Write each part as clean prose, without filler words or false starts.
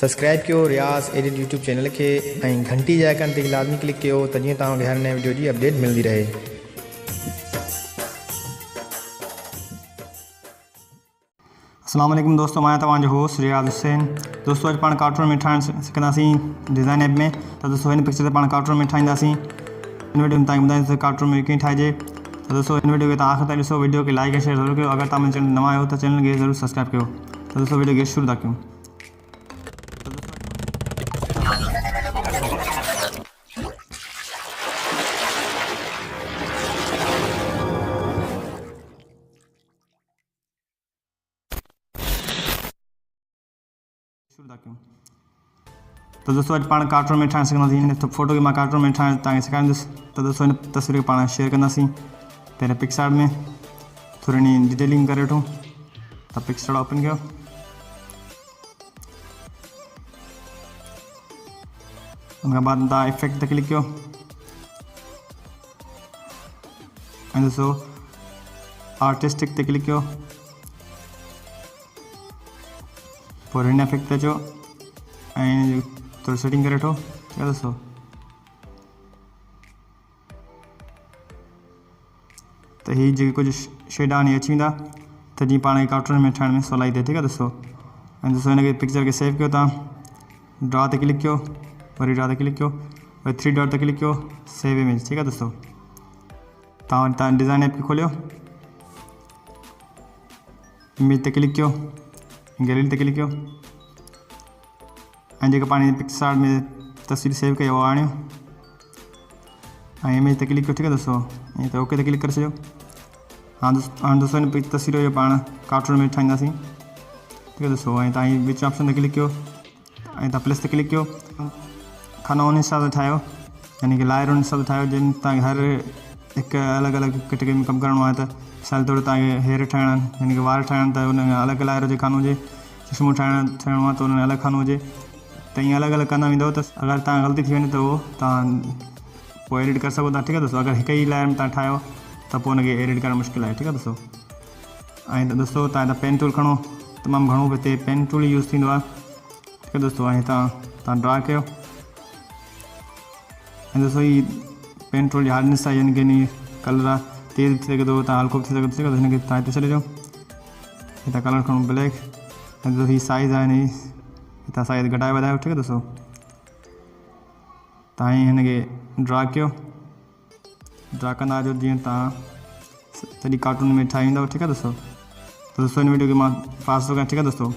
Subscribe कयो रियाज़ edit YouTube channel के ऐं घंटी जे आइकन ते लाज़मी क्लिक कयो त जीअं तव्हांखे हर नए वीडियो जी अपडेट मिलती रहे। अस्सलाम वालेकुम दोस्तों, मैं तव्हांजो होस्ट रियाज़ हुसैन। दोस्तों अॼु पाण कार्टून में ठाहिण सिखंदासीं डिज़ाइन ऐप में। तो दोस्तों हिन पिक्चर ते पाण कार्टून में ठाहींदासीं। इन वीडियो में तव्हांखे ॿुधाईंदासीं कार्टून में कीअं ठाहिजे। तो दोस्तों इन वीडियो खे तव्हां आख़िर ताईं ॾिसो, वीडियो खे लाइक ऐं शेयर ज़रूरु कयो। अगर तव्हां मुंहिंजे चैनल नवां आहियो त चैनल खे ज़रूरु सब्सक्राइब कयो। तो दोस्तों वीडियो खे शुरू था कयूं। तो दोस्तों अॼु पाण कार्टून में ठाहिण सिखंदासीं। हिन फोटो खे मां कार्टून में ठाहिण तव्हांखे सेखारींदुसि। तो दोस्तों हिन तस्वीर खे पाण शेयर कंदासीं। पहले पिक्सआर्ट में थोड़ी डिटेलिंग करे वठूं। तो पिक्सआर्ट ओपन कयो। उनके बाद तव्हां इफेक्ट ते क्लिक कयो ऐं दोस्तों आर्टिस्टिक ते क्लिक कयो। पोइ हिन इफेक्ट ते अचो ऐं थोड़ी सेटिंग करे वठो। ठीक है दोस्तों। तो ये जो कुछ शेड आनी अची वेंदा तो जी पाण कार्टून में ठाहिण में सवलाई थिए। ठीक है दोस्तों। ऐं दोस्तों हिन पिक्चर के सेव कयो। तव्हां ड्रा ते क्लिक कयो, वरी ड्रा ते क्लिक कयो, वरी 3 डॉट ते क्लिक कयो, सेव इमेज। ठीक है दोस्तों। तव्हां डिज़ाइन ऐप खे खोलियो, इमेज ते क्लिक कयो, गैलरी ते क्लिक कयो ऐं जेका पाण पिक्सआर्ट में तस्वीर सेव कई उहा आणियो ऐं इमेज ते क्लिक कयो। ठीक है दोस्तों। ऐं त ओके ते क्लिक करे छॾियो। हाँ दोस्तों हिन तस्वीर जो पाण कार्टून में ठाहींदासीं। ठीक है दोस्तों। ऐं तव्हां विच ऑप्शन ते क्लिक कयो ऐं तव्हां प्लस ते क्लिक कयो। खानो उन हिसाब सां ठाहियो, यानी कि लायर उन हिसाब सां ठाहियो जिन तव्हांखे हर हिकु अलॻि अलॻि कैटेगरी में कमु करिणो आहे। त मिसाल तौरु तव्हांखे हेयर ठाहिणा आहिनि, यानी कि वार ठाहिणा आहिनि, त उन अलॻि लायर जो खानो हुजे। चश्मो ठाहिणो आहे त उन अलॻि खानो हुजे। त ईअं अलॻि अलॻि कंदा वेंदव। त अगरि तव्हां ग़लती थी वञे त उहो तव्हां पोइ एडिट करे सघो था। ठीक है दोस्तों। अगर हिकु ई लायर में तव्हां ठाहियो त पोइ उनखे एडिट करणु मुश्किल आहे। ठीक है दोस्तों। ऐं दोस्तों तव्हां पेन टूल खणो, तमामु घणो हिते पेन टूल यूज़ थींदो आहे। ठीक है दोस्तों। ऐं तव्हां ड्रा कयो ऐं दोस्तों ही पेन टूल जी हार्डनेस आहे, यानी कि कलर आहे, तेज़ थी सघे थो, तव्हां हल्को बि थी सघे थो। ठीक है। हिनखे तव्हां हिते छॾिजो। हितां कलर खणो ब्लैक ऐं दोस्तों ही साइज़ आहे हितां साइज़ घटाए वधायो। ठीक है दोस्तों। तव्हां हिनखे ड्रा कयो, ड्रा कंदा वञो जीअं तव्हां तॾहिं कार्टून में ठाही वेंदव। ठीक है दोस्तों। तो दोस्तों इन वीडियो खे मां पास थो कयां। ठीक है दोस्तों।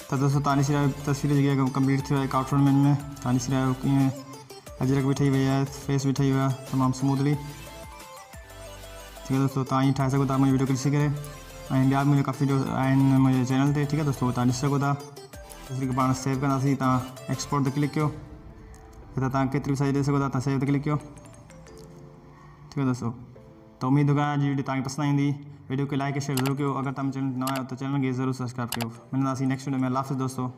तो दोस्तों तव्हां ॾिसी रहियो तस्वीर जेकी कंप्लीट थी वई कार्टून में तव्हां ॾिसी रहियो कीअं अजरक भी ठही वई आहे, फेस भी ठही वियो आहे तमामु स्मूथली। ठीक है दोस्तों, तव्हां ठाहे सघो था मुंहिंजी वीडियो ॾिसी करे। ऐं ॿिया मुंहिंजा काफ़ी वीडियो आहिनि मुंहिंजे चैनल ते। ठीक है दोस्तों, तव्हां ॾिसी सघो था। तस्वीर खे पाण सेव कंदासीं, तव्हां एक्सपोर्ट ते क्लिक कयो, हितां तव्हां केतिरी बि साइज़ ॾेई सघो था, तव्हां सेव ते क्लिक कयो। ठीक है दोस्तों, तो उम्मीद है आज वीडियो तव्हांखे पसंद ईंदी। वीडियो को लाइक शेयर ज़रूर कयो। अगर तव्हां चैनल नवां आहियो तो चैनल खे ज़रूर सब्सक्राइब कयो। मिलंदासीं नेक्स्ट वीडियो में। अल्लाह हाफ़िज़ दोस्तों।